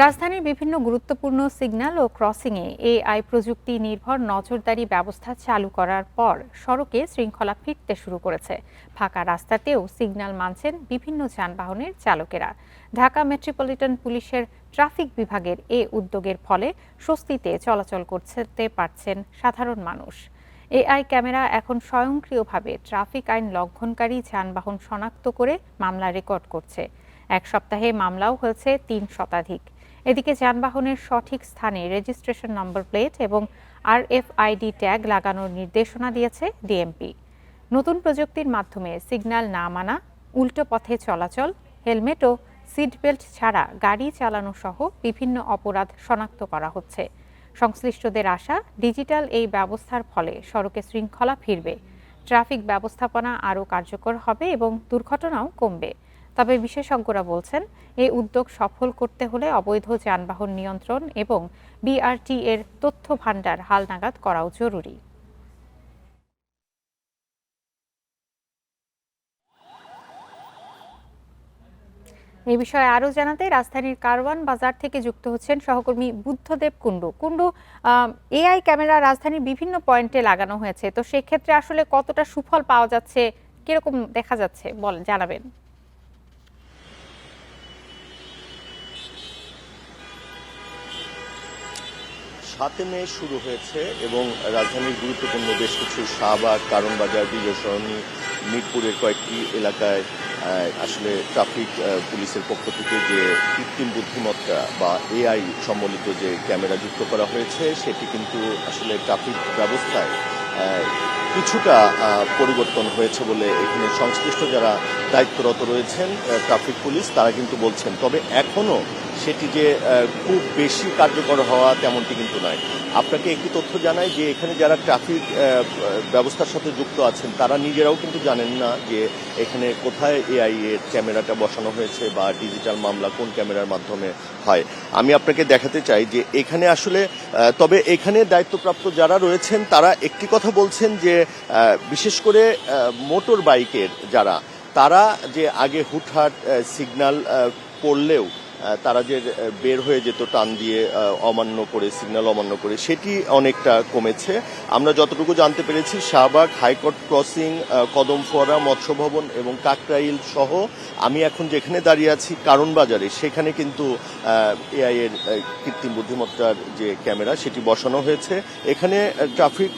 রাজধানীর বিভিন্ন গুরুত্বপূর্ণ সিগন্যাল ও ক্রসিংয়ে এআই প্রযুক্তি নির্ভর নজরদারি ব্যবস্থা চালু করার পর সড়কে শৃঙ্খলা ফিরতে শুরু করেছে। ফাঁকা রাস্তাতেও সিগন্যাল মানছেন বিভিন্ন যানবাহনের চালকেরা। ঢাকা মেট্রোপলিটন পুলিশের ট্রাফিক বিভাগের এ উদ্যোগের ফলে স্বস্তিতে চলাচল করতে পারছেন সাধারণ মানুষ। এআই ক্যামেরা এখন স্বয়ংক্রিয়ভাবে ট্রাফিক আইন লঙ্ঘনকারী যানবাহন শনাক্ত করে মামলা রেকর্ড করছে। এক সপ্তাহে মামলাও হয়েছে ৩ শতাধিক। এদিকে যানবাহনের সঠিক স্থানে রেজিস্ট্রেশন নম্বর প্লেট এবং RFID ট্যাগ লাগানোর নির্দেশনা দিয়েছে ডিএমপি। নতুন প্রযুক্তির মাধ্যমে সিগন্যাল না মানা, উল্টো পথে চলাচল, হেলমেট ও সিট বেল্ট ছাড়া গাড়ি চালানো সহ বিভিন্ন অপরাধ শনাক্ত করা হচ্ছে। সংশ্লিষ্টদের আশা, ডিজিটাল এই ব্যবস্থার ফলে সড়কে শৃঙ্খলা ফিরবে, ট্রাফিক ব্যবস্থাপনা আরও কার্যকর হবে এবং দুর্ঘটনাও কমবে। তবে বিশেষজ্ঞরা বলছেন, এই উদ্যোগ সফল করতে হলে অবৈধ যানবাহন নিয়ন্ত্রণ এবং BRT এর তথ্য ভান্ডার হালনাগাদ করাও জরুরি। এই বিষয়ে আরও জানাতে রাজধানীর কারওয়ান বাজার থেকে যুক্ত হচ্ছেন সহকর্মী বুদ্ধদেব কুণ্ডু। এআই ক্যামেরা রাজধানীর বিভিন্ন পয়েন্টে লাগানো হয়েছে, তো সেক্ষেত্রে আসলে কতটা সুফল পাওয়া যাচ্ছে, কিরকম দেখা যাচ্ছে জানাবেন। ৭ মে শুরু হয়েছে এবং রাজধানীর গুরুত্বপূর্ণ বেশ কিছু শাহবাগ, কারণ বাজার, বিজয় সরণি, মিরপুরের কয়েকটি এলাকায় আসলে ট্রাফিক পুলিশের পক্ষ থেকে যে কৃত্রিম বুদ্ধিমত্তা বা এআই সম্বলিত যে ক্যামেরা যুক্ত করা হয়েছে, সেটি কিন্তু আসলে ট্রাফিক ব্যবস্থায় কিছুটা পরিবর্তন হয়েছে বলে এখানে সংশ্লিষ্ট যারা দায়িত্বরত রয়েছেন ট্রাফিক পুলিশ তারা কিন্তু বলছেন। তবে এখনও সেটি যে খুব বেশি কার্যকর হওয়া তেমনটি কিন্তু নয়। আপনাকে একটি তথ্য জানাই যে এখানে যারা ট্রাফিক ব্যবস্থার সাথে যুক্ত আছেন তারা নিজেরাও কিন্তু জানেন না যে এখানে কোথায় এআই এর ক্যামেরাটা বসানো হয়েছে বা ডিজিটাল মামলা কোন ক্যামেরার মাধ্যমে হয়। আমি আপনাকে দেখাতে চাই যে এখানে আসলে তবে এখানে দায়িত্বপ্রাপ্ত যারা রয়েছেন তারা একটি কথা বলছেন যে বিশেষ করে মোটর বাইকের তারা যে আগে হুটহাট সিগন্যাল পড়লেও তারা যে বের হয়ে যেত টান দিয়ে অমান্য করে, সিগন্যাল অমান্য করে, সেটি অনেকটা কমেছে। আমরা যতটুকু জানতে পেরেছি শাহবাগ, হাইকোর্ট ক্রসিং, কদম ফোয়ারা, মৎস্য ভবন এবং কাকরাইল সহ আমি এখন যেখানে দাঁড়িয়ে আছি কারণ বাজারে, সেখানে কিন্তু এআই এর কৃত্রিম বুদ্ধিমত্তার যে ক্যামেরা সেটি বসানো হয়েছে। এখানে ট্রাফিক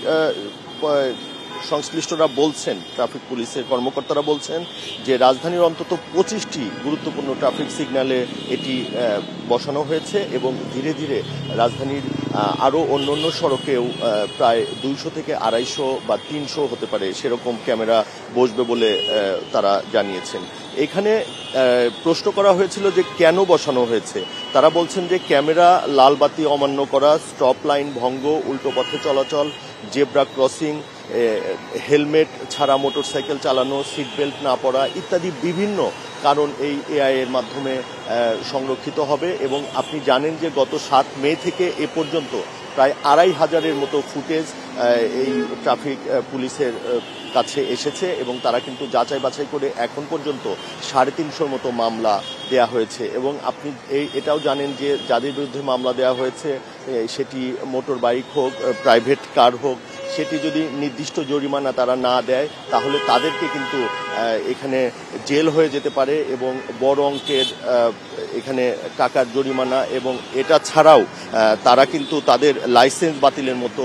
সংশ্লিষ্টরা বলছেন, ট্রাফিক পুলিশের কর্মকর্তারা বলছেন যে রাজধানীর অন্তত 25টি গুরুত্বপূর্ণ ট্রাফিক সিগন্যালে এটি বসানো হয়েছে এবং ধীরে ধীরে রাজধানীর আরও অন্য সড়কেও প্রায় 200 থেকে 250 বা 300 হতে পারে সেরকম ক্যামেরা বসবে বলে তারা জানিয়েছেন। এখানে প্রশ্ন করা হয়েছিল যে কেন বসানো হয়েছে। তারা বলছেন যে ক্যামেরা লাল বাতি অমান্য করা, স্টপ লাইন ভঙ্গ, উল্টো পথে চলাচল, জেব্রা ক্রসিং, হেলমেট ছাড়া মোটরসাইকেল চালানো, সিট বেল্ট না পরা ইত্যাদি বিভিন্ন কারণ এই এআই এর মাধ্যমে সংরক্ষিত হবে। এবং আপনি জানেন যে গত 7 মে থেকে এ পর্যন্ত প্রায় 2500-এর মতো ফুটেজ এই ট্রাফিক পুলিশের কাছে এসেছে এবং তারা কিন্তু যাচাই বাছাই করে এখন পর্যন্ত 350-র মতো মামলা দেয়া হয়েছে। এবং আপনি এটাও জানেন যে যাদের বিরুদ্ধে মামলা দেওয়া হয়েছে সেটি মোটর বাইক হোক, প্রাইভেট কার হোক, সেটি যদি নির্দিষ্ট জরিমানা তারা না দেয় তাহলে তাদেরকে কিন্তু এখানে জেল হয়ে যেতে পারে এবং বড় অঙ্কের এখানে টাকার জরিমানা এবং এটা ছাড়াও তারা কিন্তু তাদের লাইসেন্স বাতিলের মতো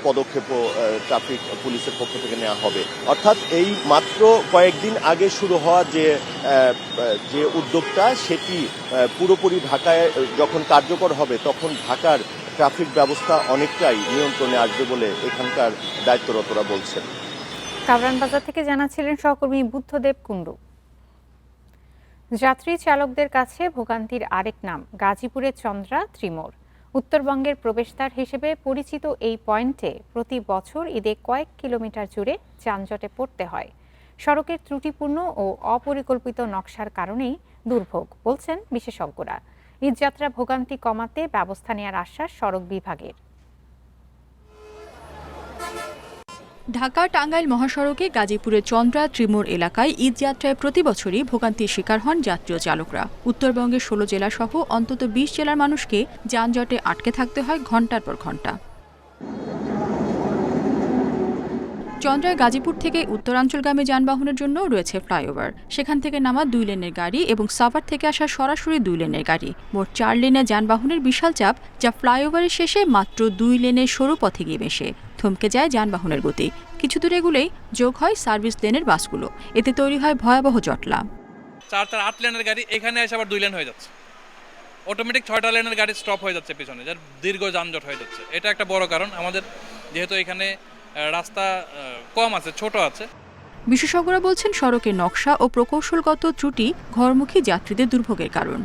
পদক্ষেপও ট্রাফিক পুলিশের পক্ষ থেকে নেওয়া হবে। অর্থাৎ এই মাত্র কয়েকদিন আগে শুরু হওয়া যে উদ্যোগটা সেটি পুরোপুরি ঢাকায় যখন কার্যকর হবে তখন ঢাকার ট্রাফিক ব্যবস্থা অনেকটাই নিয়ন্ত্রণে আসবে বলে এখানকার দায়িত্বরতরা বলছেন। কারওয়ান বাজার থেকে জানাচ্ছিলেন সহকর্মী বুদ্ধদেব কুণ্ডু। যাত্রী চালকদের কাছে ভোগান্তির আরেক নাম গাজীপুরের চন্দ্রা ত্রিমোড়। উত্তরবঙ্গের প্রবেশদ্বার হিসেবে পরিচিত এই পয়েন্টে প্রতি বছর ঈদে কয়েক কিলোমিটার জুড়ে যানজটে পড়তে হয়। সড়কের ত্রুটিপূর্ণ ও অপরিকল্পিত নকশার কারণেই দুর্ভোগ বলছেন বিশেষজ্ঞরা। ঈদযাত্রা ভোগান্তি কমাতে ব্যবস্থা নেওয়ার আশ্বাস সড়ক বিভাগের। ঢাকা-টাঙ্গাইল মহাসড়কে গাজীপুরের চন্দ্রা ত্রিমোর এলাকায় ঈদ যাত্রায় প্রতি বছরই ভোগান্তির শিকার হন যাত্রী ও চালকরা। উত্তরবঙ্গের ১৬ জেলাসহ অন্তত ২০ জেলার মানুষকে যানজটে আটকে থাকতে হয় ঘণ্টার পর ঘণ্টা। চন্দ্রায় গাজীপুর থেকে উত্তরাঞ্চলগামী যানবাহনের জন্য রয়েছে ফ্লাইওভার। সেখান থেকে নামা ২ লেনের গাড়ি এবং সাভার থেকে আসা সরাসরি 2 লেনের গাড়ি, মোট 4 লেনে যানবাহনের বিশাল চাপ, যা ফ্লাইওভারের শেষে মাত্র 2 লেনের সরু পথে গিয়ে মেশে। থমকে যায় যানবাহনের গতি। কিছু দূর এগুলেই যোগ হয় সার্ভিস লেনের বাসগুলো। এতে তৈরি হয় ভয়াবহ জটলা। 4-8 লেনের গাড়ি এখানে এসে আবার 2 লেন হয়ে যাচ্ছে। অটোমেটিক 6টা লেনের গাড়ি স্টপ হয়ে যাচ্ছে পিছনে, যার দীর্ঘ যানজট হয়ে যাচ্ছে। এটা একটা বড় কারণ আমাদের, যেহেতু এখানে রাস্তা কম আছে, ছোট আছে। বিশেষজ্ঞরা বলছেন সড়কের নকশা ও প্রকৌশলগত ত্রুটি ঘরমুখী যাত্রীদের দুর্ভোগের কারণ।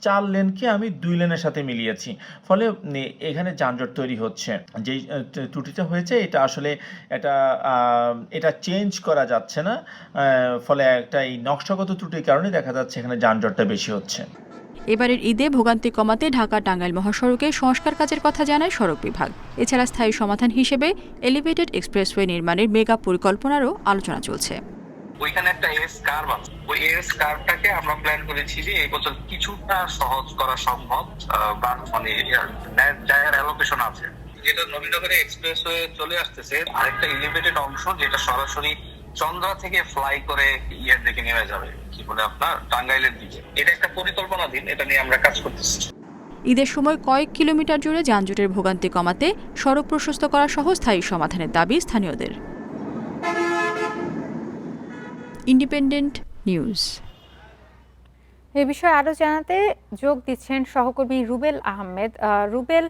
4 লেনকে আমি 2 লেনের সাথে মিলিয়েছি, ফলে এখানে যানজট তৈরি হচ্ছে। যেই ত্রুটিটা হয়েছে এটা আসলে এটা চেঞ্জ করা যাচ্ছে না, ফলে একটা এই নকশাগত ত্রুটির কারণে দেখা যাচ্ছে এখানে যানজটটা বেশি হচ্ছে। এবারের ঈদে ভোগান্তি কমাতে ঢাকা-টাঙ্গাইল মহাসড়কে সংস্কার কাজের কথা জানায় সড়ক বিভাগ। এছাড়া স্থায়ী সমাধান হিসেবে এলিভেটেড এক্সপ্রেসওয়ে নির্মাণের মেগা পরিকল্পনারও আলোচনা চলছে। ওইখানে একটা এস কার্ভ আছে, ওই এস কার্ভটাকে আমরা প্ল্যান করেছি যে এই বছর কিছুটা সহজ করা সম্ভব, মানে জায়গার অ্যালোকেশন আছে, যেটা নবীনগরে এক্সপ্রেসওয়ে চলে আসতেছে। আরেকটা এলিভেটেড অংশ যেটা সরাসরি চন্দ্রা থেকে ফ্লাই করে ইয়ের দিকে নেমে যাবে, কি বলে আপনার টাঙ্গাইলের দিকে। এটা একটা পরিকল্পনাধীন, এটা নিয়ে আমরা কাজ করতেছি। ঈদের সময় কয়েক কিলোমিটার জুড়ে যানজটের ভোগান্তি কমাতে সড়ক প্রশস্ত করা সহ স্থায়ী সমাধানের দাবি স্থানীয়দের। Independent news. এ বিষয়ে আরও জানাতে যোগ দিচ্ছেন সহকর্মী রুবেল আহমেদ। রুবেল,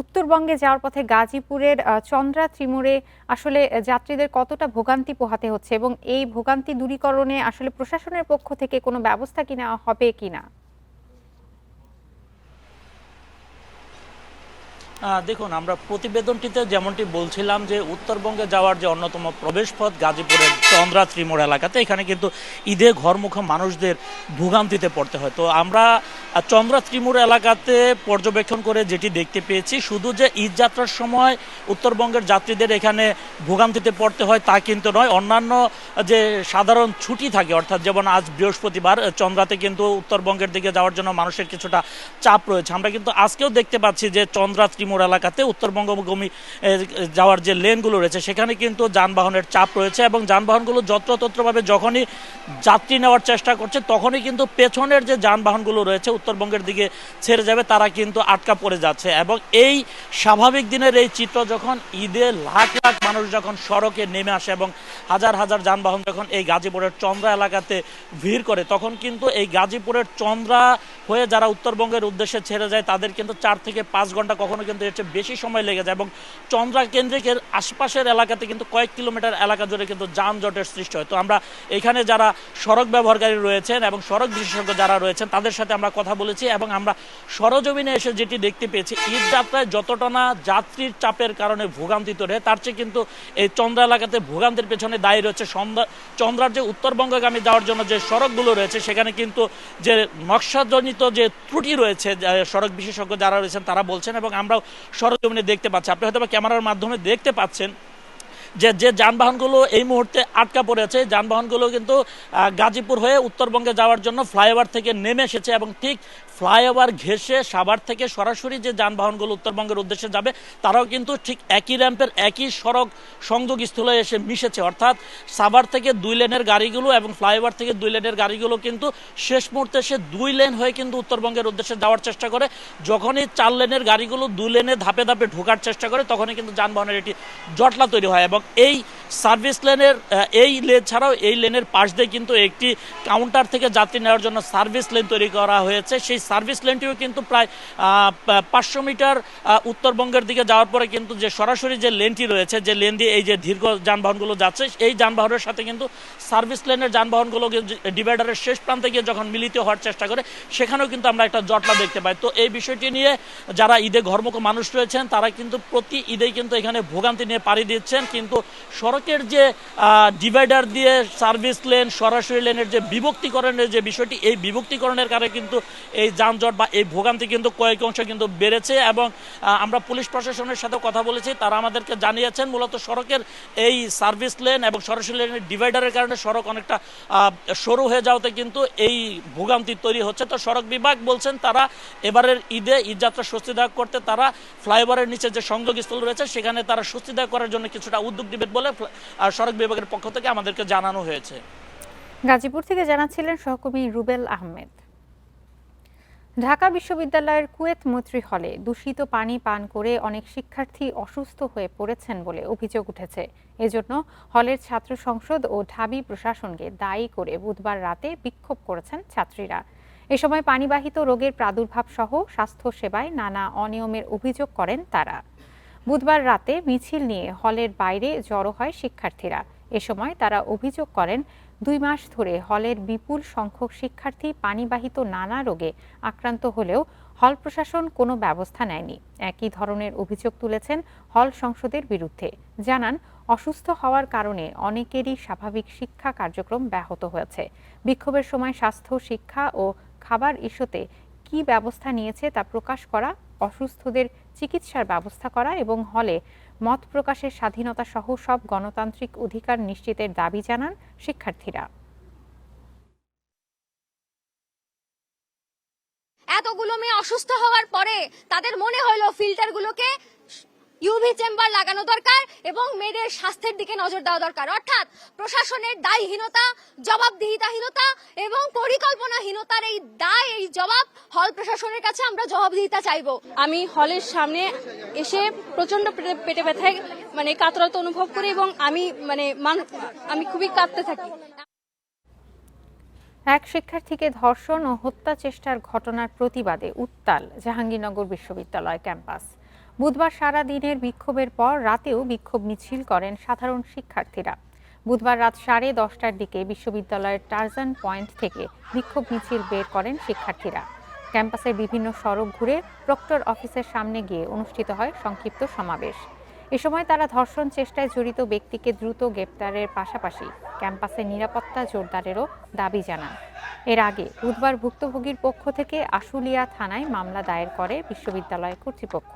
উত্তরবঙ্গে যাওয়ার পথে গাজীপুরের চন্দ্রা ত্রিমোরে আসলে যাত্রীদের কতটা ভোগান্তি পোহাতে হচ্ছে এবং এই ভোগান্তি দূরীকরণে আসলে প্রশাসনের পক্ষ থেকে কোনো ব্যবস্থা কি নেওয়া হবে কিনা? দেখুন, আমরা প্রতিবেদনটিতে যেমনটি বলছিলাম যে উত্তরবঙ্গে যাওয়ার যে অন্যতম প্রবেশপথ গাজীপুরের চন্দ্রা ত্রিমোর এলাকাতে, এখানে কিন্তু ঈদে ঘরমুখী মানুষদের ভোগান্তিতে পড়তে হয়। তো আমরা চন্দ্রা ত্রিমোর এলাকাতে পর্যবেক্ষণ করে যেটি দেখতে পেয়েছি, শুধু যে ঈদ যাত্রার সময় উত্তরবঙ্গের যাত্রীদের এখানে ভোগান্তিতে পড়তে হয় তা কিন্তু নয়, অন্যান্য যে সাধারণ ছুটি থাকে, অর্থাৎ যেমন আজ বৃহস্পতিবার, চন্দ্রাতে কিন্তু উত্তরবঙ্গের দিকে যাওয়ার জন্য মানুষের কিছুটা চাপ রয়েছে। আমরা কিন্তু আজকেও দেখতে পাচ্ছি যে চন্দ্রা ত্রিমোর এলাকাতে উত্তরবঙ্গগামী যাওয়ার যে লেনগুলো রয়েছে সেখানে কিন্তু যানবাহনের চাপ রয়েছে এবং যানবাহনগুলো যত্রতত্রভাবে যখনই যাত্রী নেওয়ার চেষ্টা করছে তখনই কিন্তু পেছনের যে যানবাহনগুলো রয়েছে উত্তরবঙ্গের দিকে ছেড়ে যাবে তারা কিন্তু আটকা পড়ে যাচ্ছে। এবং এই স্বাভাবিক দিনের এই চিত্র যখন ঈদে লাখ লাখ মানুষ যখন সড়কে নেমে আসে এবং হাজার হাজার যানবাহন যখন এই গাজীপুরের চন্দ্রা এলাকাতে ভিড় করে, তখন কিন্তু এই গাজীপুরের চন্দ্রা হয়ে যারা উত্তরবঙ্গের উদ্দেশ্যে ছেড়ে যায় তাদের কিন্তু 4 থেকে 5 ঘন্টা, কখনো কিন্তু এর চেয়ে বেশি সময় লেগে যায় এবং চন্দ্রা কেন্দ্রিকের আশপাশের এলাকাতে কিন্তু কয়েক কিলোমিটার এলাকা জুড়ে কিন্তু যানজটের সৃষ্টি হয়। তো আমরা এখানে যারা সড়ক ব্যবহারকারী রয়েছেন এবং সড়ক বিশেষজ্ঞ যারা রয়েছেন তাদের সাথে আমরা কথা বলেছি এবং আমরা সরজমিনে এসে যেটি দেখতে পেয়েছি, ঈদ যাত্রায় যতটা না যাত্রীর চাপের কারণে ভোগান্তি তৈরি হয়, তার চেয়ে কিন্তু এই চন্দ্রা এলাকাতে ভোগান্তির পেছনে দায়ী রয়েছে চন্দ্রার যে উত্তরবঙ্গগামী যাওয়ার জন্য যে সড়কগুলো রয়েছে সেখানে কিন্তু যে নকশাজনিত যে ত্রুটি রয়েছে, সড়ক বিশেষজ্ঞ যারা রয়েছেন তারা বলছেন এবং আমরাও সরজমিনে দেখতে পাচ্ছি। আপনি হয়তো ক্যামেরার মাধ্যমে দেখতে পাচ্ছেন যে যানবাহনগুলো এই মুহূর্তে আটকা পড়ে আছে, যানবাহনগুলো কিন্তু গাজীপুর হয়ে উত্তরবঙ্গে যাওয়ার জন্য ফ্লাইওভার থেকে নেমে এসেছে এবং ঠিক ফ্লাইওভার ঘেঁষে সাভার থেকে সরাসরি যে যানবাহনগুলো উত্তরবঙ্গের উদ্দেশ্যে যাবে তারাও কিন্তু ঠিক একই র্যাম্পের একই সড়ক সংযোগস্থলে এসে মিশেছে। অর্থাৎ সাভার থেকে 2 লেনের গাড়িগুলো এবং ফ্লাইওভার থেকে 2 লেনের গাড়িগুলো কিন্তু শেষ মুহূর্তে সে 2 লেন হয়ে কিন্তু উত্তরবঙ্গের উদ্দেশ্যে যাওয়ার চেষ্টা করে। যখনই 4 লেনের গাড়িগুলো 2 লেনে ধাপে ধাপে ঢোকার চেষ্টা করে তখনই কিন্তু যানবাহনের একটি জটলা তৈরি হয় এবং এই সার্ভিস লেনের এই লেন ছাড়াও এই লেনের পাশ দিয়ে কিন্তু একটি কাউন্টার থেকে যাত্রী নেওয়ার জন্য সার্ভিস লেন তৈরি করা হয়েছে। সেই সার্ভিস লেনটিও কিন্তু প্রায় 500 মিটার উত্তরবঙ্গের দিকে যাওয়ার পরে কিন্তু যে সরাসরি যে লেনটি রয়েছে, যে লেন দিয়ে এই যে দীর্ঘ যানবাহনগুলো যাচ্ছে, এই যানবাহনের সাথে কিন্তু সার্ভিস লেনের যানবাহনগুলো ডিভাইডারের শেষ প্রান্তে গিয়ে যখন মিলিত হওয়ার চেষ্টা করে সেখানেও কিন্তু আমরা একটা জটলা দেখতে পাই। তো এই বিষয়টি নিয়ে যারা ঈদে ঘরমুখী মানুষ রয়েছেন তারা কিন্তু প্রতি ঈদেই কিন্তু এখানে ভোগান্তি নিয়ে পাড়ি দিচ্ছেন, কিন্তু সড়ক সড়কের যে ডিভাইডার দিয়ে সার্ভিস লেন সরাসরি লেনের যে বিভক্তিকরণের যে বিষয়টি, এই বিভক্তিকরণের কারণে কিন্তু এই যানজট বা এই ভোগান্তি কিন্তু কয়েক অংশ কিন্তু বেড়েছে। এবং আমরা পুলিশ প্রশাসনের সাথে কথা বলেছি, তারা আমাদেরকে জানিয়েছেন মূলত সড়কের এই সার্ভিস লেন এবং সরাসরি লেনের ডিভাইডারের কারণে সড়ক অনেকটা সরু হয়ে যাওয়াতে কিন্তু এই ভোগান্তি তৈরি হচ্ছে। তো সড়ক বিভাগ বলছেন তারা এবারের ঈদযাত্রা স্বস্তিদায়ক করতে তারা ফ্লাইওভারের নিচে যে সংযোগস্থল রয়েছে সেখানে তারা স্বস্তিদায়ক করার জন্য কিছুটা উদ্যোগ নেবেন বলে সড়ক বিভাগের পক্ষ থেকে আমাদেরকে জানানো হয়েছে। গাজীপুর থেকে জানাচ্ছিলেন সহকর্মী রুবেল আহমেদ। ঢাকা বিশ্ববিদ্যালয়ের কুয়েত মৈত্রী হলে দূষিত পানি পান করে অনেক শিক্ষার্থী অসুস্থ হয়ে পড়েছেন বলে অভিযোগ উঠেছে। এজন্য হলের ছাত্র সংসদ ও ঢাবি প্রশাসনকে দায়ী করে বুধবার রাতে বিক্ষোভ করেছেন ছাত্রীরা। এ সময় পানিবাহিত রোগের প্রাদুর্ভাব সহ স্বাস্থ্য সেবায় নানা অনিয়মের অভিযোগ করেন তারা। বুধবার রাতে মিছিল নিয়ে হলের বাইরে জড়ো হয় শিক্ষার্থীরা। এ সময় তারা অভিযোগ করেন 2 মাস ধরে হলের বিপুল সংখ্যক শিক্ষার্থী পানিবাহিত নানা রোগে আক্রান্ত হলেও হল প্রশাসন কোনো ব্যবস্থা নেয়নি। একই ধরনের অভিযোগ তুলেছেন হল সংসদের বিরুদ্ধে। জানান অসুস্থ হওয়ার কারণে অনেকেরই স্বাভাবিক শিক্ষা কার্যক্রম ব্যাহত হয়েছে। বিক্ষোভের সময় স্বাস্থ্য, শিক্ষা ও খাবার ইস্যুতে কি ব্যবস্থা নিয়েছে তা প্রকাশ করা, অসুস্থদের চিকিৎসার ব্যবস্থা করা এবং হলে মত প্রকাশের স্বাধীনতা সহ সব গণতান্ত্রিক অধিকার নিশ্চিতের দাবি জানান শিক্ষার্থীরা। এতগুলো মেয়ে অসুস্থ হওয়ার পরে তাদের মনে হলো ফিল্টারগুলোকে ইউভি চেম্বার লাগানো দরকার এবং মেয়েদের স্বাস্থ্যের দিকে নজর দেওয়া দরকার। অর্থাৎ প্রশাসনের দায়হীনতা, জবাবদিহিতাহীনতা এবং পরিকল্পনাহীনতার এই দায়, এই জবাব হল প্রশাসনের কাছে আমরা জবাবদিহিতা চাইবো। আমি হলের সামনে এসে প্রচন্ড পেটে ব্যথায় কাতরতা অনুভব করি এবং আমি খুবই কাঁদতে থাকি। এক শিক্ষার্থীকে ধর্ষণ ও হত্যা চেষ্টার ঘটনার প্রতিবাদে উত্তাল জাহাঙ্গীরনগর বিশ্ববিদ্যালয় ক্যাম্পাস। বুধবার সারা দিনের বিক্ষোভের পর রাতেও বিক্ষোভ মিছিল করেন সাধারণ শিক্ষার্থীরা। বুধবার রাত 10:30টার দিকে বিশ্ববিদ্যালয়ের টারজান পয়েন্ট থেকে বিক্ষোভ মিছিল বের করেন শিক্ষার্থীরা। ক্যাম্পাসের বিভিন্ন সড়ক ঘুরে প্রক্টর অফিসের সামনে গিয়ে অনুষ্ঠিত হয় সংক্ষিপ্ত সমাবেশ। এ সময় তারা ধর্ষণ চেষ্টায় জড়িত ব্যক্তিকে দ্রুত গ্রেপ্তারের পাশাপাশি ক্যাম্পাসের নিরাপত্তা জোরদারেরও দাবি জানান। এর আগে বুধবার ভুক্তভোগীর পক্ষ থেকে আশুলিয়া থানায় মামলা দায়ের করে বিশ্ববিদ্যালয় কর্তৃপক্ষ।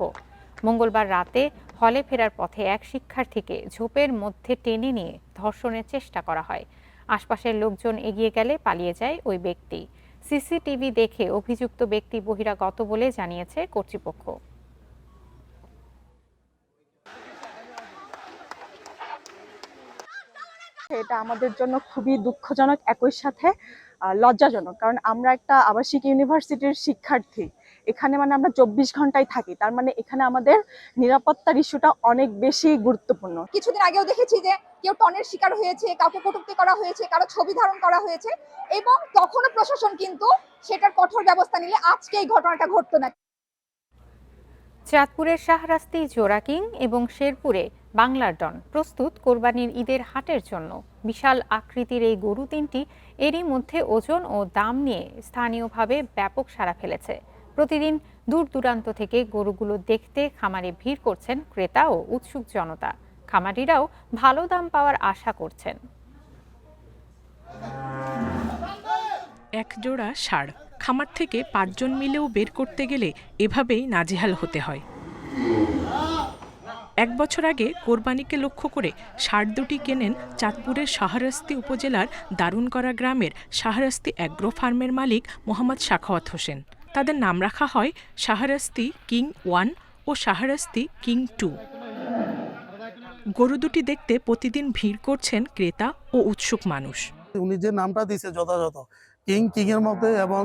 মঙ্গলবার রাতে হলে ফেরার পথে এক শিক্ষার্থীকে ঝোপের মধ্যে টেনে নিয়ে ধর্ষণের চেষ্টা করা হয়। আশপাশের লোকজন এগিয়ে গেলে পালিয়ে যায় ওই ব্যক্তি। সিসিটিভি দেখে অভিযুক্ত ব্যক্তি বহিরাগত বলে জানিয়েছে কর্তৃপক্ষ। এটা আমাদের জন্য খুবই দুঃখজনক, একই সাথে লজ্জাজনক। কারণ আমরা একটা আবাসিক ইউনিভার্সিটির শিক্ষার্থী, এখানে আমরা 24 ঘন্টায় থাকি। তার মানে এখানে আমাদের নিরাপত্তার ইস্যুটা অনেক বেশি গুরুত্বপূর্ণ। কিছুদিন আগেও দেখেছি যে কেউ টনের শিকার হয়েছে, কাউকে কটূক্তি করা হয়েছে, কারো ছবি ধারণ করা হয়েছে এবং তখনও প্রশাসন কিন্তু সেটার কঠোর ব্যবস্থা নিলে আজকে এই ঘটনাটা ঘটতো না। চাঁদপুরের শাহরাস্তি, জোড়াকিং এবং শেরপুরে বাংলার ডন প্রস্তুত কোরবানির ঈদের হাটের জন্য। বিশাল আকৃতির এই গরু তিনটি এরই মধ্যে ওজন ও দাম নিয়ে স্থানীয়ভাবে ব্যাপক সাড়া ফেলেছে। প্রতিদিন দূর দূরান্ত থেকে গরুগুলো দেখতে খামারে ভিড় করছেন ক্রেতা ও উৎসুক জনতা। খামারিরাও ভালো দাম পাওয়ার আশা করছেন। এক জোড়া ষাঁড় খামার থেকে 5 জন মিলেও বের করতে গেলে এভাবেই নাজেহাল হতে হয়। 1 বছর আগে কোরবানিকে লক্ষ্য করে ষাঁড় দুটি কেনেন চাঁদপুরের শাহরাস্তি উপজেলার দারুণকরা গ্রামের শাহরাস্তি অ্যাগ্রো ফার্মের মালিক মোহাম্মদ সাখাওয়াত হোসেন। তাদের নাম রাখা হয় শাহরাস্তি কিং 1 ও শাহরাস্তি কিং 2। গরু দুটি দেখতে প্রতিদিন ভিড় করছেন ক্রেতা ও উৎসুক মানুষ। উনি যে নামটা দিয়েছে যথাযথ, কিং এর মধ্যে, এবং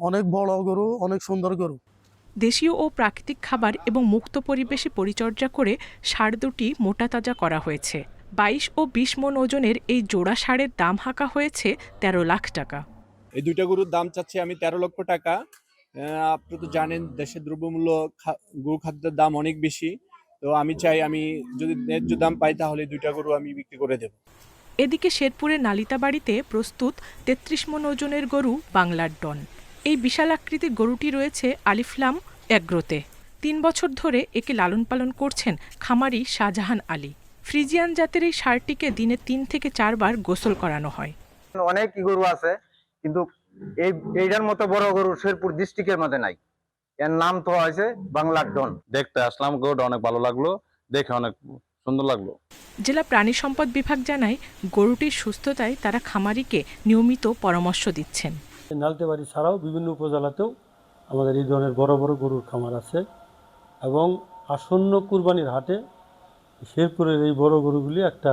অনেক বড় গরু, অনেক সুন্দর গরু। দেশীয় ও প্রাকৃতিক খাবার এবং মুক্ত পরিবেশে পরিচর্যা করে ষাঁড় দুটি মোটা তাজা করা হয়েছে। 22 ও 20 মণ ওজনের এই জোড়া ষাঁড়ের দাম হাঁকা হয়েছে 13 লাখ টাকা। এই দুইটা গরুর দাম চাচ্ছি আমি 13 লক্ষ টাকা। আপনি তো জানেন দেশের দ্রব্যমূল্য, গরু খাদ্যের দাম অনেক বেশি। তো আমি চাই আমি যদি ন্যায্য দাম পাই তাহলে দুইটা গরু আমি বিক্রি করে দেব। এদিকে শেরপুরের নালিতাবাড়িতে প্রস্তুত 33 মণ ওজনের গরু বাংলার ডন। এই বিশাল আকৃতির গরুটি রয়েছে আলিফলাম অ্যাগ্রোতে। 3 বছর ধরে একে লালন পালন করছেন খামারি শাহজাহান আলী। ফ্রিজিয়ান জাতের এই ষাঁড়টিকে দিনে 3 থেকে 4 বার গোসল করানো হয়। অনেক গরু আছে, কিন্তু এইটার মতো বড় গরু শেরপুর ডিস্ট্রিক্টের মধ্যে নাই। এর নাম তো হয়েছে বাংলার ডন। দেখতে আসলাম, গরুটা অনেক ভালো লাগলো, দেখে অনেক সুন্দর লাগলো। জেলা প্রাণী সম্পদ বিভাগ জানায়, গরুটির সুস্থতায় তারা খামারিকে নিয়মিত পরামর্শ দিচ্ছেন। নালতেবাড়ি ছাড়াও বিভিন্ন উপজেলাতেও আমাদের এই ধরনের বড় বড় গরুর খামার আছে এবং আসন্ন কুরবানির হাটে শেরপুরের এই বড় গরুগুলি একটা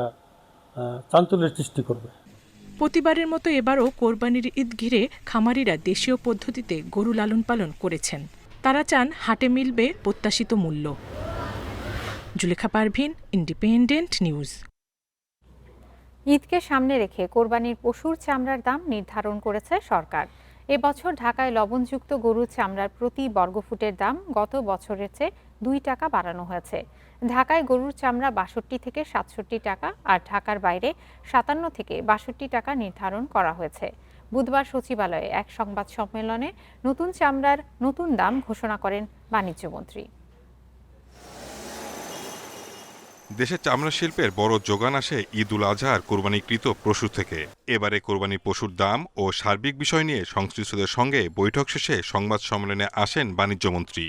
চাঞ্চল্যের সৃষ্টি করবে। প্রতিবারের মতো এবারও কোরবানির ঈদ ঘিরে খামারিরা দেশীয় পদ্ধতিতে গরু লালন পালন করেছেন। তারা চান হাটে মিলবে প্রত্যাশিত মূল্য। Julekha Parvin, Independent News. ঈদকে সামনে রেখে কোরবানির পশুর চামড়ার দাম নির্ধারণ করেছে সরকার। এবছর ঢাকায় লবণযুক্ত গরুর চামড়ার প্রতি বর্গফুটের দাম গত বছরের চেয়ে 2 টাকা বাড়ানো হয়েছে। ঢাকায় গরুর চামড়া 62 থেকে 67 টাকা আর ঢাকার বাইরে 57 থেকে 62 টাকা নির্ধারণ করা হয়েছে। বুধবার সচিবালয়ে এক সংবাদ সম্মেলনে নতুন চামড়ার নতুন দাম ঘোষণা করেন বাণিজ্যমন্ত্রী। দেশে চামড়া শিল্পের বড় যোগান আসে ঈদ উল আজহা আর কোরবানিকৃত পশু থেকে। এবারে কোরবানি পশুর দাম ও সার্বিক বিষয় নিয়ে সংশ্লিষ্টদের সঙ্গে বৈঠক শেষে সংবাদ সম্মেলনে আসেন বাণিজ্যমন্ত্রী।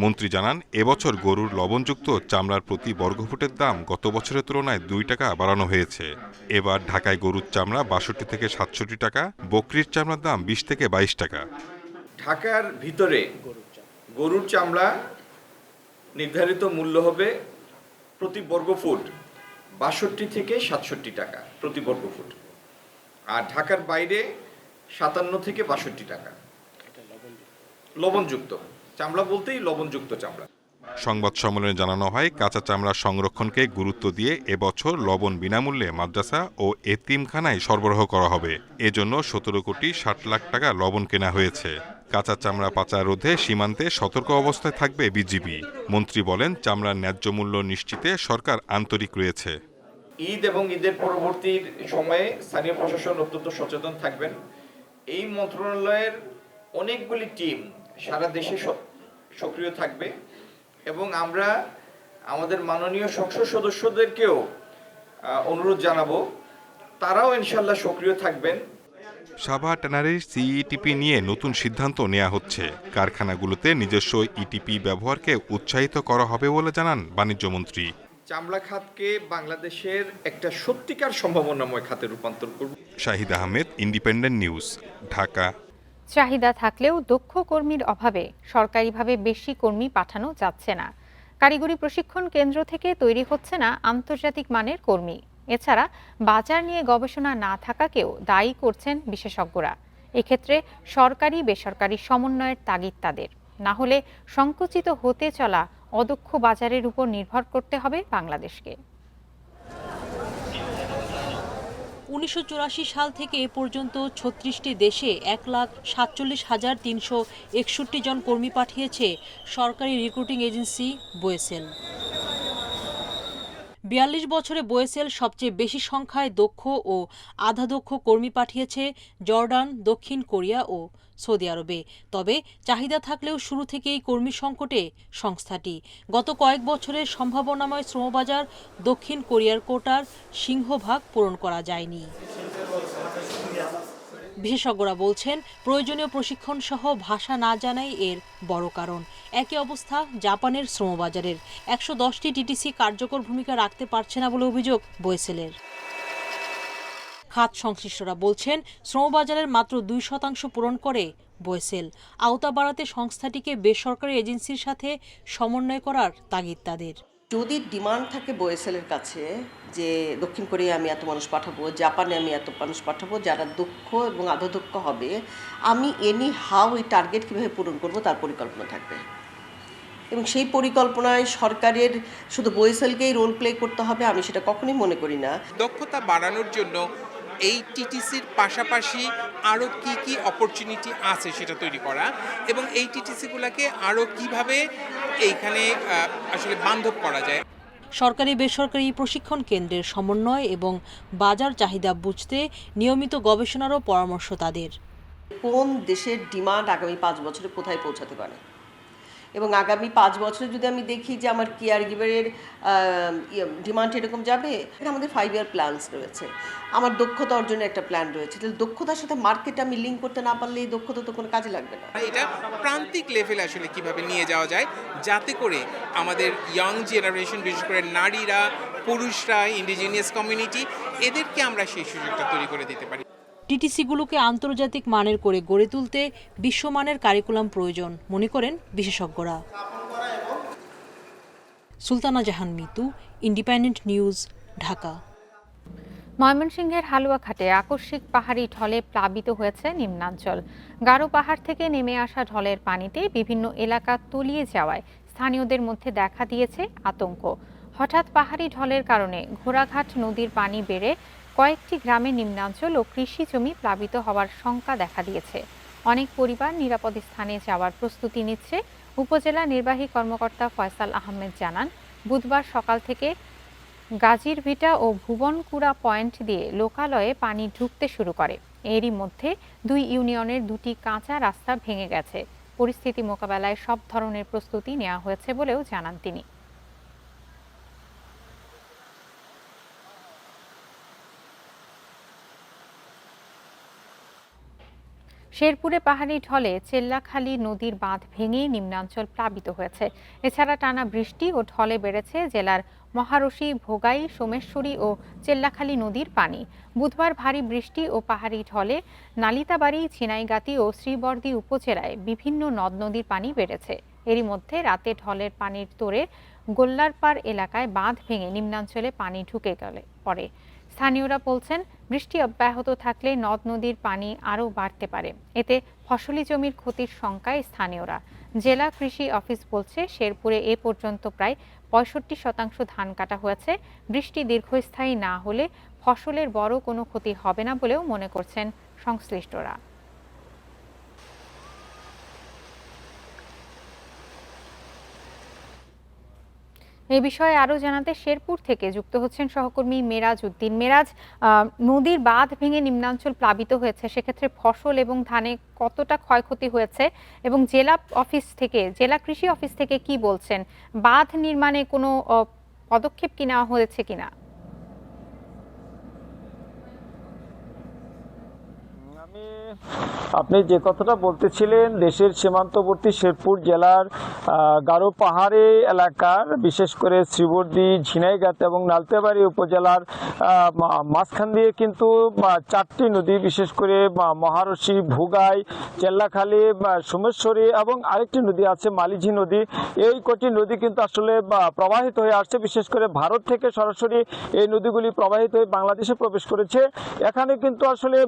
মন্ত্রী জানান, এবছর গরুর লবণযুক্ত চামড়ার প্রতি বর্গফুটের দাম গত বছরের তুলনায় 2 টাকা বাড়ানো হয়েছে। এবার ঢাকায় গরুর চামড়া 62 থেকে 67 টাকা, বকরির চামড়ার দাম 20 থেকে 22 টাকা। ঢাকার ভিতরে গরুর চামড়া নির্ধারিত মূল্য হবে প্রতি বর্গফুট 62 থেকে 67 টাকা প্রতি বর্গফুট, আর ঢাকার বাইরে 57 থেকে 62 টাকা। লবণযুক্ত চামড়া বলতেই লবণযুক্ত চামড়া। সংবাদ সম্মেলনে জানানো হয়, কাঁচা চামড়া সংরক্ষণকে গুরুত্ব দিয়ে এবছর লবণ বিনামূল্যে মাদ্রাসা ও এতিমখানায় সরবরাহ করা হবে। এজন্য 17 কোটি 60 লাখ টাকা লবণ কেনা হয়েছে। কাঁচা চামড়া পাচার রোধে সীমান্তে সতর্ক অবস্থায় থাকবে বিজিবি। মন্ত্রী বলেন, চামড়ার ন্যায্য মূল্য নিশ্চিতে সরকার আন্তরিক রয়েছে। ঈদ এবং ঈদের পরবর্তী সময়ে স্থানীয় প্রশাসন অত্যন্ত সচেতন থাকবেন। এই মন্ত্রণালয়ের অনেকগুলি টিম সারা দেশে সক্রিয় থাকবে এবং আমরা আমাদের মাননীয় সংসদ সদস্যদেরকেও অনুরোধ জানাবো, তারাও ইনশাল্লাহ সক্রিয় থাকবেন। সাভার ট্যানারির সিইটিপি নিয়ে নতুন সিদ্ধান্ত নেওয়া হচ্ছে। কারখানাগুলোতে নিজস্ব ইটিপি ব্যবহারকে উৎসাহিত করা হবে বলে জানান বাণিজ্যমন্ত্রী। চামড়া খাতকে বাংলাদেশের একটা সত্যিকার সম্ভাবনাময় খাতে রূপান্তর করব। Shahid Ahmed, independent news, Dhaka. চাহিদা থাকলেও দক্ষ কর্মীর অভাবে সরকারিভাবে বেশি কর্মী পাঠানো যাচ্ছে না। কারিগরি প্রশিক্ষণ কেন্দ্র থেকে তৈরি হচ্ছে না আন্তর্জাতিক মানের কর্মী। এছাড়া বাজার নিয়ে গবেষণা না থাকাকেও দায়ী করছেন বিশেষজ্ঞরা। এক্ষেত্রে সরকারি বেসরকারি সমন্বয়ের তাগিদ তাদের। না হলে সংকুচিত হতে চলা অদক্ষ বাজারের উপর নির্ভর করতে হবে বাংলাদেশকে। 1984 সাল থেকে এ পর্যন্ত 36টি দেশে 1,47,361 জন কর্মী পাঠিয়েছে সরকারি রিক্রুটিং এজেন্সি বোয়েসেল। 42 বছরে বোয়েসেল সবচেয়ে বেশি সংখ্যায় দক্ষ ও আধা দক্ষ কর্মী পাঠিয়েছে জর্ডান, দক্ষিণ কোরিয়া ও সৌদি আরবে। তবে চাহিদা থাকলেও শুরু থেকেই কর্মী সংকটে সংস্থাটি। গত কয়েক বছরের সম্ভাবনাময় শ্রমবাজার দক্ষিণ কোরিয়ার কোটার সিংহভাগ পূরণ করা যায়নি। বিশেষজ্ঞরা বলছেন, প্রয়োজনীয় প্রশিক্ষণ সহ ভাষা না জানাই এর বড় কারণ। একই অবস্থা জাপানের শ্রমবাজারের। 110টি টিটিসি কার্যকর ভূমিকা রাখতে পারছে না বলে অভিযোগ বোয়েসেলের। খাত সংশ্লিষ্টরা বলছেন, শ্রমবাজারের মাত্র 2% পূরণ করে বোয়েসেল। আওতা বাড়াতে সংস্থাটিকে বেসরকারি এজেন্সির সাথে সমন্বয় করার তাগিদ তাদের। যদি ডিমান্ড থাকে বোয়েসেলের কাছে যে দক্ষিণ কোরিয়ায় আমি এত মানুষ পাঠাবো, জাপানে আমি এত মানুষ পাঠাবো যারা দক্ষ এবং আধদক্ষ হবে, আমি এনি হাউ এই টার্গেট কীভাবে পূরণ করব তার পরিকল্পনা থাকবে। এবং সেই পরিকল্পনায় সরকারের শুধু বোয়েসেলকেই রোল প্লে করতে হবে আমি সেটা কখনোই মনে করি না। দক্ষতা বাড়ানোর জন্য এই টিটিসির পাশাপাশি আরও কি কি অপরচুনিটি আছে সেটা তৈরি করা এবং এই টিটিসিগুলোকে আরও কিভাবে এইখানে আসলে বান্ধব করা যায়। সরকারি বেসরকারি প্রশিক্ষণ কেন্দ্রের সমন্বয় এবং বাজার চাহিদা বুঝতে নিয়মিত গবেষণারও পরামর্শ তাদের। কোন দেশের ডিমান্ড আগামী 5 বছরে কোথায় পৌঁছাতে পারে এবং আগামী 5 বছরে যদি আমি দেখি যে আমার কেয়ার গিভারের ডিমান্ড এরকম যাবে, এখানে আমাদের 5 ইয়ার প্ল্যানস রয়েছে, আমার দক্ষতা অর্জনের একটা প্ল্যান রয়েছে। তাহলে দক্ষতার সাথে মার্কেট আমি লিঙ্ক করতে না পারলে এই দক্ষতা তো কোনো কাজে লাগবে না। এটা প্রান্তিক লেভেলে আসলে কিভাবে নিয়ে যাওয়া যায় যাতে করে আমাদের ইয়াং জেনারেশন, বিশেষ করে নারীরা, পুরুষরা, ইন্ডিজিনিয়াস কমিউনিটি, এদেরকে আমরা সেই সুযোগটা তৈরি করে দিতে পারি। টিটিসিগুলোকে আন্তর্জাতিক মানের করে গড়ে তুলতে বিশ্বমানের কারিকুলাম প্রয়োজন মনে করেন বিশেষজ্ঞরা। সুলতানা জাহান মিতু, ইন্ডিপেন্ডেন্ট নিউজ, ঢাকা। ময়মনসিংহের হালুয়াঘাটে আকস্মিক পাহাড়ি ঢলে প্লাবিত হয়েছে নিম্নাঞ্চল। গারো পাহাড় থেকে নেমে আসা ঢলের পানিতে বিভিন্ন এলাকা তলিয়ে যাওয়ায় স্থানীয়দের মধ্যে দেখা দিয়েছে আতঙ্ক। হঠাৎ পাহাড়ি ঢলের কারণে ঘোড়াঘাট নদীর পানি বেড়ে কয়েকটি গ্রামে নিম্নাঞ্চল ও কৃষি জমি প্লাবিত হওয়ার শঙ্কা দেখা দিয়েছে। অনেক পরিবার নিরাপদ স্থানে যাওয়ার প্রস্তুতি নিচ্ছে। উপজেলা নির্বাহী কর্মকর্তা ফয়সাল আহমেদ জানান, বুধবার সকাল থেকে গাজীরভিটা ও ভুবনকুড়া পয়েন্ট দিয়ে লোকালয়ে পানি ঢুকতে শুরু করে। এরই মধ্যে 2 ইউনিয়নের 2টি কাঁচা রাস্তা ভেঙে গেছে। পরিস্থিতি মোকাবেলায় সব ধরনের প্রস্তুতি নেওয়া হয়েছে বলেও জানান তিনি। শেরপুরে পাহাড়ি ঢলে চেল্লাখালী নদীর বাঁধ ভেঙে নিম্নাঞ্চল প্লাবিত হয়েছে। এছাড়া টানা বৃষ্টি ও ঢলে বেড়েছে জেলার মহারশী, ভোগাই, সোমেশ্বরী ও চেল্লাখালী নদীর পানি। বুধবার ভারী বৃষ্টি ও পাহাড়ি ঢলে নালিতাবাড়ি, ঝিনাইগাতি ও শ্রীবর্দী উপজেলায় বিভিন্ন নদ নদীর পানি বেড়েছে। এরই মধ্যে রাতে ঢলের পানির তোড়ে গোল্লারপাড় এলাকায় বাঁধ ভেঙে নিম্নাঞ্চলে পানি ঢুকে পড়ে। স্থানীয়রা বলছেন, বৃষ্টি অব্যাহত থাকলে নদ নদীর পানি আরও বাড়তে পারে। এতে ফসলি জমির ক্ষতির শঙ্কায় স্থানীয়রা। জেলা কৃষি অফিস বলছে, শেরপুরে এ পর্যন্ত প্রায় 65% ধান কাটা হয়েছে। বৃষ্টি দীর্ঘস্থায়ী না হলে ফসলের বড় কোনো ক্ষতি হবে না বলেও মনে করছেন সংশ্লিষ্টরা। এই বিষয়ে আরো জানাতে শেরপুর থেকে যুক্ত হচ্ছেন সহকর্মী মেরাজ উদ্দিন। মেরাজ, নদীর বাঁধ ভেঙে নিম্নাঞ্চল প্লাবিত হয়েছে, সেক্ষেত্রে ফসল এবং ধানে কতটা ক্ষয়ক্ষতি হয়েছে এবং জেলা কৃষি অফিস থেকে কি বলছেন? বাঁধ নির্মাণে কোনো পদক্ষেপ কি নেওয়া হয়েছে কিনা? আপনি যে কথাটা বলতেছিলেন, দেশের সীমান্তবর্তী শেরপুর জেলার গারো পাহাড়ি এলাকার বিশেষ করে শ্রীবর্দী, ঝিনাইগাতি এবং নালতেবাড়ি উপজেলার মাঝখান দিয়ে কিন্তু 4টি নদী, বিশেষ করে মহারশী, ভোগাই, চেল্লাখালী, সোমেশ্বরী এবং আরেকটি নদী আছে মালিঝি নদী। এই কটি নদী কিন্তু আসলে প্রবাহিত হয়ে আসছে। বিশেষ করে ভারত থেকে সরাসরি এই নদীগুলি প্রবাহিত হয়ে বাংলাদেশে প্রবেশ করেছে। এখানে কিন্তু আসলে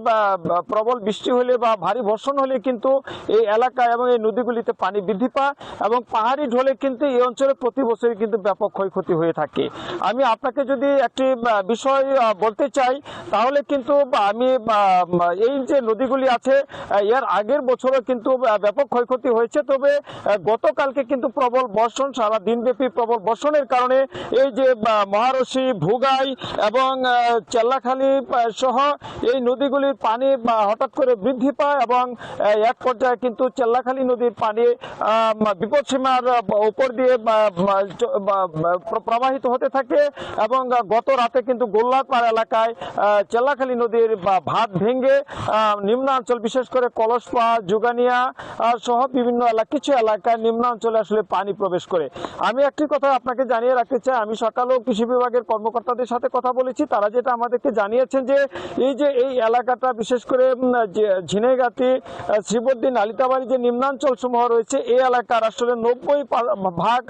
প্রবল বৃষ্টি হলে বা ভারী বর্ষণ হলে কিন্তু এই এলাকায় এবং এই নদীগুলিতে পানি বৃদ্ধি পায় এবং পাহাড়ি ঢলে কিন্তু এই অঞ্চলে প্রতি বছরই কিন্তু ব্যাপক ক্ষয়ক্ষতি হয়ে থাকে। আমি আপনাকে যদি একটি বিষয় বলতে চাই, তাহলে কিন্তু আমি এই যে নদীগুলি আছে এর আগের বছরও কিন্তু ব্যাপক ক্ষয়ক্ষতি হয়েছে। তবে গতকালকে কিন্তু প্রবল বর্ষণ, সারা দিনব্যাপী প্রবল বর্ষণের কারণে এই যে মহারশী, ভোগাই এবং চেল্লাখালী সহ এই নদীগুলির পানি হঠাৎ করে বৃদ্ধি পায় এবং এক পর্যায়ে কিন্তু চেল্লাখালী নদীর পানি বিপদসীমার উপর দিয়ে প্রবাহিত হতে থাকে এবং গত রাতে কিন্তু গোল্লারপাড় এলাকায় চেল্লাখালী নদীর বাঁধ ভেঙে নিম্নাঞ্চল, বিশেষ করে কলসপা, জুগানিয়া সহ বিভিন্ন কিছু এলাকায় নিম্নাঞ্চলে আসলে পানি প্রবেশ করে। আমি একটি কথা আপনাকে জানিয়ে রাখতে চাই, আমি সকালেও কৃষি বিভাগের কর্মকর্তাদের সাথে কথা বলেছি। তারা যেটা আমাদেরকে জানিয়েছেন যে এই এলাকাটা বিশেষ করে ঝিনাইগাতি, শ্রীবর্দী, নালিতাবাড়ি যে নিম্নাঞ্চল সমূহ রয়েছে, এই এলাকার আসলে 90%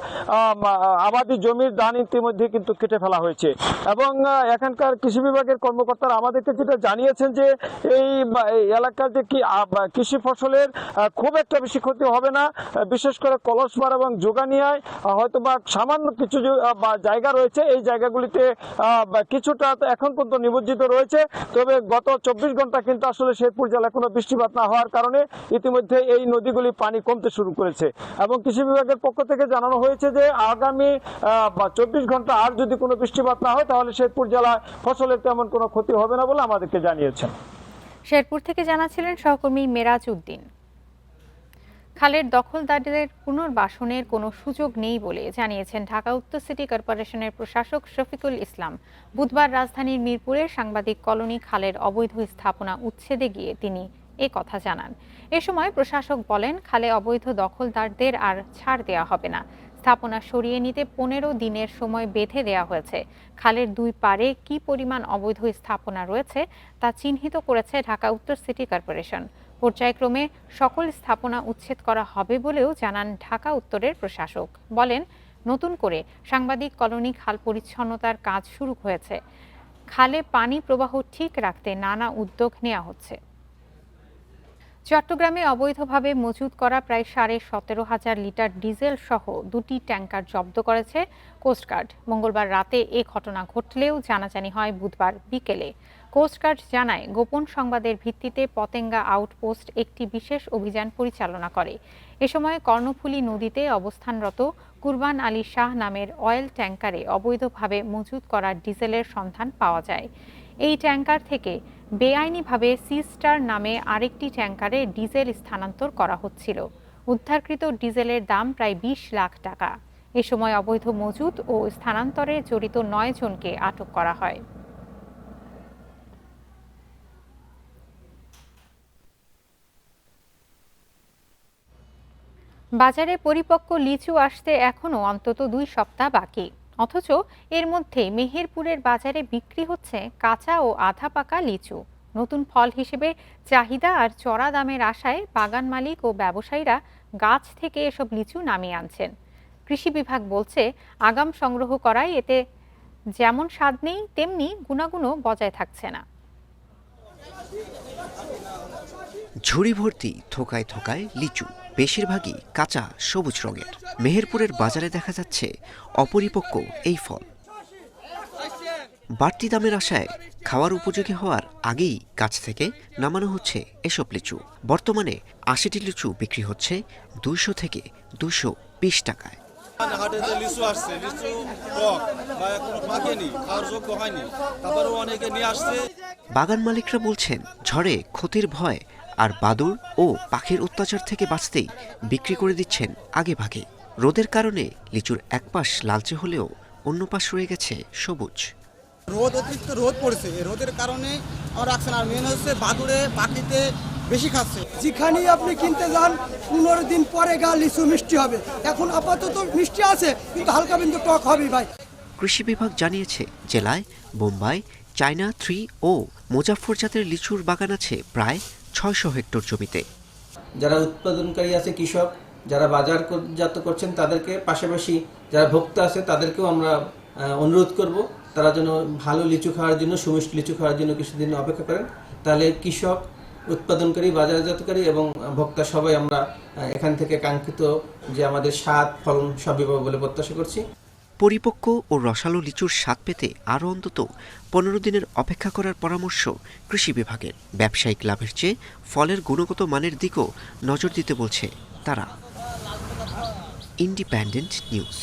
আবাদি জমির ধান ইতিমধ্যে কিন্তু কেটে ফেলা হয়েছে এবং এখানকার কৃষি বিভাগের কর্মকর্তারা আমাদেরকে যেটা জানিয়েছেন যে এই এলাকার যে কৃষি ফসলের খুব একটা বেশি ক্ষতি হবে না। বিশেষ করে কলসপাড় এবং জোগানিয়ায় হয়তো বা সামান্য কিছু জায়গা রয়েছে, এই জায়গাগুলিতে কিছুটা এখন পর্যন্ত নিমজ্জিত রয়েছে। তবে গত 24 ঘন্টা কিন্তু আসলে শেরপুর জেলায় কোনো বৃষ্টিপাত না হওয়ার কারণে ইতিমধ্যে এই নদীগুলি পানি কমতে শুরু করেছে এবং কৃষি বিভাগের পক্ষ থেকে জানানো হয়েছে যে আগামী 24 ঘন্টা আর যদি কোনো বৃষ্টিপাত না হয় তাহলে শেরপুর জেলায় ফসলের তেমন কোনো ক্ষতি হবে না বলে আমাদেরকে জানিয়েছেন। শেরপুর থেকে জানাচ্ছিলেন সহকর্মী মেরাজ উদ্দিন। খালের দখলদারদের পুনর্বাসনের কোনো সুযোগ নেই বলে জানিয়েছেন ঢাকা উত্তর সিটি কর্পোরেশনের প্রশাসক শফিকুল ইসলাম। বুধবার রাজধানীর মিরপুরে সাংবাদিক কলোনি খালের অবৈধ স্থাপনা উচ্ছেদে গিয়ে তিনি এ কথা জানান। এ সময় প্রশাসক বলেন, খালে অবৈধ দখলদারদের আর ছাড় দেওয়া হবে না। স্থাপনা সরিয়ে নিতে 15 দিনের সময় বেঁধে দেওয়া হয়েছে। খালের দুই পাড়ে কি পরিমাণ অবৈধ স্থাপনা রয়েছে তা চিহ্নিত করেছে ঢাকা উত্তর সিটি কর্পোরেশন। পর্যায়ক্রমে সকল স্থাপনা উচ্ছেদ করা হবে বলেও জানান ঢাকা উত্তরের প্রশাসক। বলেন, নতুন করে সাংবাদিক কলোনি খাল পরিচ্ছন্নতার কাজ শুরু হয়েছে। খালে পানি প্রবাহ ঠিক রাখতে নানা উদ্যোগ নেওয়া হচ্ছে। চট্টগ্রামে অবৈধভাবে মজুত করা প্রায় 17,500 লিটার ডিজেল সহ 2টি ট্যাঙ্কার জব্দ করেছে কোস্টগার্ড। মঙ্গলবার রাতে এ ঘটনা ঘটলেও জানাজানি হয় বুধবার বিকেলে। কোস্টগার্ড জানায়, গোপন সংবাদের ভিত্তিতে পতেঙ্গা আউটপোস্ট একটি বিশেষ অভিযান পরিচালনা করে। এ সময় কর্ণফুলী নদীতে অবস্থানরত কুরবান আলী শাহ নামের অয়েল ট্যাঙ্কারে অবৈধভাবে মজুত করা ডিজেলের সন্ধান পাওয়া যায়। এই ট্যাঙ্কার থেকে বেআইনিভাবে সি স্টার নামে আরেকটি ট্যাঙ্কারে ডিজেল স্থানান্তর করা হচ্ছিল। উদ্ধারকৃত ডিজেলের দাম প্রায় 20 লাখ টাকা। এ সময় অবৈধ মজুত ও স্থানান্তরে জড়িত 9 জনকে আটক করা হয়। বাজারে পরিপক্ক লিচু আসতে এখনো অন্তত 2 সপ্তাহ বাকি, অথচ এর মধ্যে মেহেরপুরের বাজারে বিক্রি হচ্ছে কাঁচা ও আধা পাকা লিচু। নতুন ফল হিসেবে চাহিদা আর চড়া দামের আশায় বাগান মালিক ও ব্যবসায়ীরা গাছ থেকে এসব লিচু নামিয়ে আনছেন। কৃষি বিভাগ বলছে, আগাম সংগ্রহ করায় এতে যেমন স্বাদ নেই, তেমনি গুণাগুণও বজায় থাকছে না। ঝুড়ি ভর্তি থোকায় থোকায় লিচু, বেশিরভাগই কাঁচা সবুজ রঙের। মেহেরপুরের বাজারে দেখা যাচ্ছে অপরিপক্ক এই ফল। বাড়তি দামের আশায় খাওয়ার উপযোগী হওয়ার আগেই গাছ থেকে নামানো হচ্ছে এসব লিচু। বর্তমানে 80টি লিচু বিক্রি হচ্ছে 200 থেকে 220 টাকায়। হাটে যে লিচু আসছে, লিচু টক বা এখনো পাকেনি, খাওয়ার যোগ্য হয়নি, তারপরেও অনেকে নিয়ে আসছে। বাগান মালিকরা বলছেন, ঝড়ে ক্ষতির ভয় আর বাদুড় ও পাখির অত্যাচার থেকে বাঁচতেই বিক্রি করে দিচ্ছেন আগে ভাগে। রোদের কারণে লিচুর এক পাশ লালচে হলেও অন্য পাশ রয়ে গেছে সবুজ। রোদ, অতিরিক্ত রোদ পড়েছে, এই রোদের কারণে আমার রাখছেন। আর মেন হচ্ছে বাদুড়ে পাখিতে বেশি খাচ্ছে। যেখানেই আপনি কিনতে যান 15 দিন পরে গা লিচু মিষ্টি হবে। এখন আপাতত মিষ্টি আছে, কিন্তু হালকা বিন্দু টক হবে ভাই। কৃষি বিভাগ জানিয়েছে, জেলায় বোম্বাই, চায়না 3 ও মুজাফফর জাতের লিচুর বাগান আছে প্রায় 600 হেক্টর জমিতে। যারা উৎপাদনকারী আছে, কৃষক যারা বাজারজাত করছেন, তাদেরকে পাশাপাশি যারা ভোক্তা আছে তাদেরকেও আমরা অনুরোধ করব, তারা যেন ভালো লিচু খাওয়ার জন্য, সুমিষ্টি লিচু খাওয়ার জন্য কিছুদিন অপেক্ষা করেন। তাহলে কৃষক, উৎপাদনকারী, বাজারজাতকারী এবং ভোক্তা সবাই আমরা এখান থেকে কাঙ্ক্ষিত যে আমাদের স্বাদ, ফলন সবই পাবো বলে প্রত্যাশা করছি। পরিপক্ক ও রসালো লিচুর স্বাদ পেতে আরও অন্তত 15 দিনের অপেক্ষা করার পরামর্শ কৃষি বিভাগের। ব্যবসায়িক লাভের চেয়ে ফলের গুণগত মানের দিকেও নজর দিতে বলছে তারা। Independent news.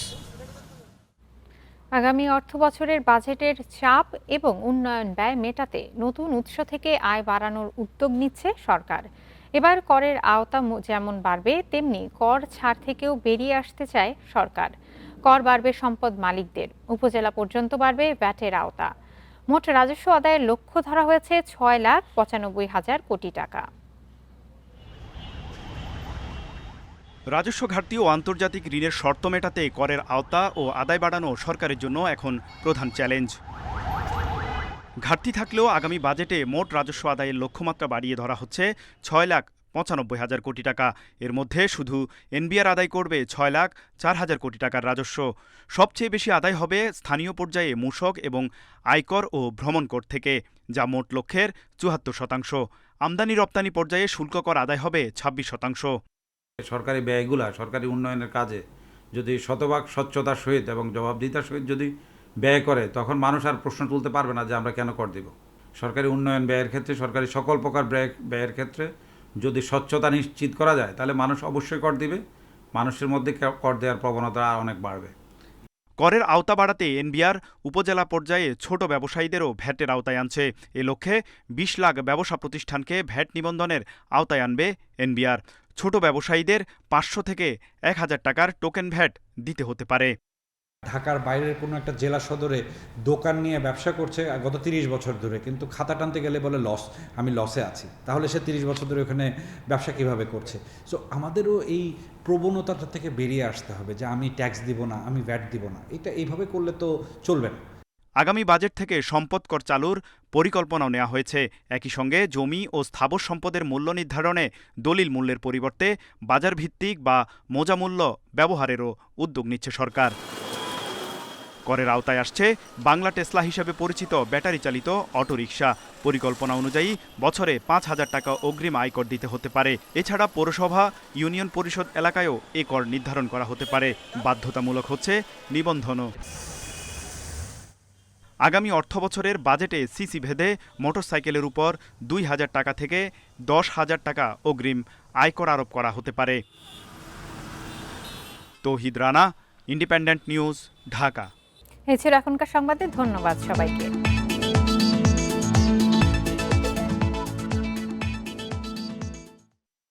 আগামী অর্থবছরের বাজেটের চাপ এবং উন্নয়ন ব্যয় মেটাতে নতুন উৎস থেকে আয় বাড়ানোর উদ্যোগ নিচ্ছে সরকার। এবার করের আওতা যেমন বাড়বে, তেমনি কর ছাড় থেকেও বেরিয়ে আসতে চায় সরকার। কর বাড়বে সম্পদ মালিকদের, উপজেলা পর্যন্ত বাড়বে ভ্যাটের আওতা। মোট রাজস্ব আদায়ের লক্ষ্য ধরা হয়েছে 6,95,000 কোটি টাকা। রাজস্ব ঘাটতি ও আন্তর্জাতিক ঋণের শর্ত মেটাতে করের আওতা ও আদায় বাড়ানো সরকারের জন্য এখন প্রধান চ্যালেঞ্জ। ঘাটতি থাকলেও আগামী বাজেটে মোট রাজস্ব আদায়ের লক্ষ্যমাত্রা বাড়িয়ে ধরা হচ্ছে 6,95,000 কোটি টাকা। এর মধ্যে শুধু এনবিআর আদায় করবে 6,04,000 কোটি টাকার রাজস্ব। সবচেয়ে বেশি আদায় হবে স্থানীয় পর্যায়ে মূসক এবং আয়কর ও ভ্রমণ কর থেকে, যা মোট লক্ষ্যের 74%। আমদানি রপ্তানি পর্যায়ে শুল্ক কর আদায় হবে 26%। সরকারি ব্যয়গুলা সরকারি উন্নয়নের কাজে যদি শতভাগ স্বচ্ছতার সহিত এবং জবাবদিহিতার সহিত যদি ব্যয় করে, তখন মানুষ আর প্রশ্ন তুলতে পারবে না যে আমরা কেন কর দিব। সরকারি উন্নয়ন ব্যয়ের ক্ষেত্রে, সরকারি সকল প্রকার ব্যয়ের ক্ষেত্রে যদি স্বচ্ছতা নিশ্চিত করা যায়, তাহলে মানুষ অবশ্যই কর দিবে। মানুষের মধ্যে কর দেওয়ার প্রবণতা অনেক বাড়বে। করের আওতা বাড়াতে এনবিআর উপজেলা পর্যায়ে ছোট ব্যবসায়ীদেরও ভ্যাটের আওতায় আনছে। এ লক্ষ্যে 20 লাখ ব্যবসা প্রতিষ্ঠানকে ভ্যাট নিবন্ধনের আওতায় আনবে এনবিআর। ছোট ব্যবসায়ীদের 500 থেকে 1000 টাকার টোকেন ভ্যাট দিতে হতে পারে। ঢাকার বাইরের কোনো একটা জেলা সদরে দোকান নিয়ে ব্যবসা করছে গত 30 বছর ধরে, কিন্তু খাতা টানতে গেলে বলে লস, আমি লসে আছি। তাহলে সে 30 বছর ধরে ওখানে ব্যবসা কিভাবে করছে? সো আমাদেরও এই প্রবণতাটা থেকে বেরিয়ে আসতে হবে যে আমি ট্যাক্স দিব না, আমি ভ্যাট দিব না। এটা এইভাবে করলে তো চলবে না। আগামী বাজেট থেকে সম্পদ কর চালুর পরিকল্পনাও নেওয়া হয়েছে। একই সঙ্গে জমি ও স্থাবর সম্পদের মূল্য নির্ধারণে দলিল মূল্যের পরিবর্তে বাজার ভিত্তিক বা মোজা মূল্য ব্যবহারেরও উদ্যোগ নিচ্ছে সরকার। করের আওতায় আসছে বাংলা টেসলা হিসেবে পরিচিত ব্যাটারি চালিত অটোরিকশা। পরিকল্পনা অনুযায়ী বছরে 5,000 টাকা অগ্রিম আয়কর দিতে হতে পারে। এছাড়া পৌরসভা, ইউনিয়ন পরিষদ এলাকায়ও এ কর নির্ধারণ করা হতে পারে। বাধ্যতামূলক হচ্ছে নিবন্ধনও। আগামী অর্থবছরের বাজেটে সিসি ভেদে মোটরসাইকেলের উপর 2,000 টাকা থেকে 10,000 টাকা অগ্রিম আয়কর আরোপ করা হতে পারে। তৌহিদ রানা, ইন্ডিপেন্ডেন্ট নিউজ, ঢাকা। এই ছিল এখনকার সংবাদে। ধন্যবাদ সবাইকে।